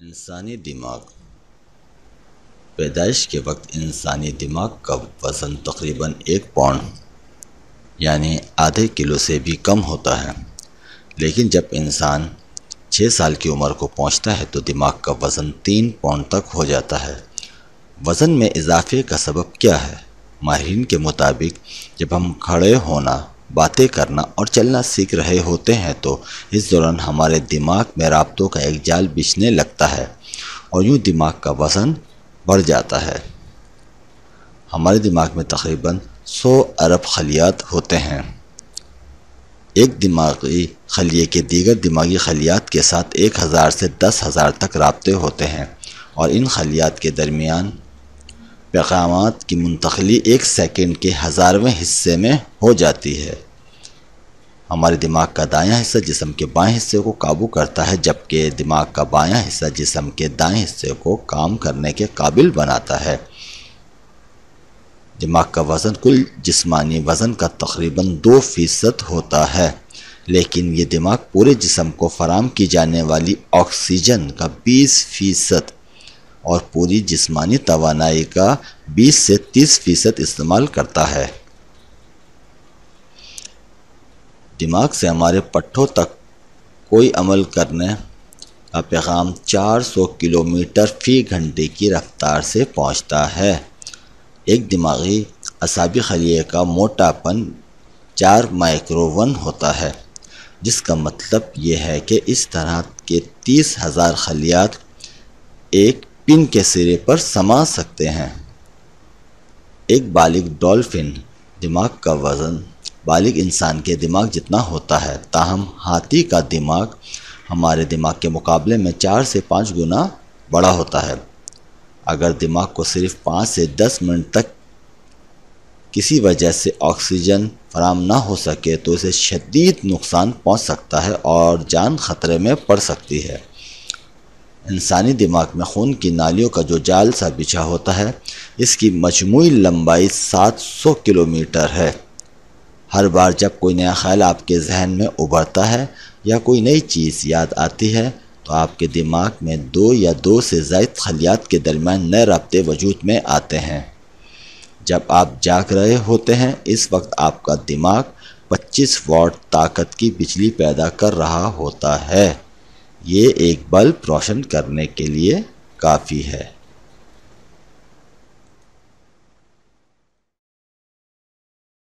انسانی دماغ۔ پیدائش کے وقت انسانی دماغ کا وزن تقریباً 1 پاؤنڈ یعنی آدھے کلو سے بھی کم ہوتا ہے، لیکن جب انسان 6 سال کی عمر کو پہنچتا ہے تو دماغ کا وزن 3 پاؤنڈ تک ہو جاتا ہے۔ وزن میں اضافے کا سبب کیا ہے؟ ماہرین کے مطابق جب ہم کھڑے ہونا، باتیں کرنا اور چلنا سیکھ رہے ہوتے ہیں تو اس دوران ہمارے دماغ میں رابطوں کا ایک جال بچھنے لگتا ہے اور یوں دماغ کا وزن بڑھ جاتا ہے۔ ہمارے دماغ میں تقریباً 100 ارب خلیات ہوتے ہیں۔ ایک دماغی خلیے کے دیگر دماغی خلیات کے ساتھ 1000 سے 10,000 تک رابطے ہوتے ہیں اور ان خلیات کے درمیان پیغامات کی منتقلی 1 سیکنڈ کے 1000ویں حصے میں ہو جاتی ہے۔ ہمارے دماغ کا دایاں حصہ جسم کے بائیں حصے کو قابو کرتا ہے، جبکہ دماغ کا بایاں حصہ جسم کے دائیں حصے کو کام کرنے کے قابل بناتا ہے۔ دماغ کا وزن کل جسمانی وزن کا تقریباً 2% ہوتا ہے، لیکن یہ دماغ پورے جسم کو فراہم کی جانے والی آکسیجن کا 20% اور پوری جسمانی توانائی کا 20 سے 30% استعمال کرتا ہے۔ دماغ سے ہمارے پٹھوں تک کوئی عمل کرنے کا پیغام 400 کلومیٹر فی گھنٹے کی رفتار سے پہنچتا ہے۔ ایک دماغی اعصابی خلیے کا موٹاپن 4 مائکرون ہوتا ہے، جس کا مطلب یہ ہے کہ اس طرح کے 30,000 خلیات ایک پن کے سرے پر سما سکتے ہیں۔ ایک بالغ ڈولفن دماغ کا وزن بالغ انسان کے دماغ جتنا ہوتا ہے، تاہم ہاتھی کا دماغ ہمارے دماغ کے مقابلے میں 4 سے 5 گنا بڑا ہوتا ہے۔ اگر دماغ کو صرف 5 سے 10 منٹ تک کسی وجہ سے آکسیجن فراہم نہ ہو سکے تو اسے شدید نقصان پہنچ سکتا ہے اور جان خطرے میں پڑ سکتی ہے۔ انسانی دماغ میں خون کی نالیوں کا جو جال سا بچھا ہوتا ہے، اس کی مجموعی لمبائی 700 کلومیٹر ہے۔ ہر بار جب کوئی نیا خیال آپ کے ذہن میں ابھرتا ہے یا کوئی نئی چیز یاد آتی ہے تو آپ کے دماغ میں 2 یا 2 سے زائد خلیات کے درمیان نئے رابطے وجود میں آتے ہیں۔ جب آپ جاگ رہے ہوتے ہیں، اس وقت آپ کا دماغ 25 واٹ طاقت کی بجلی پیدا کر رہا ہوتا ہے۔ یہ ایک بلب روشن کرنے کے لیے کافی ہے۔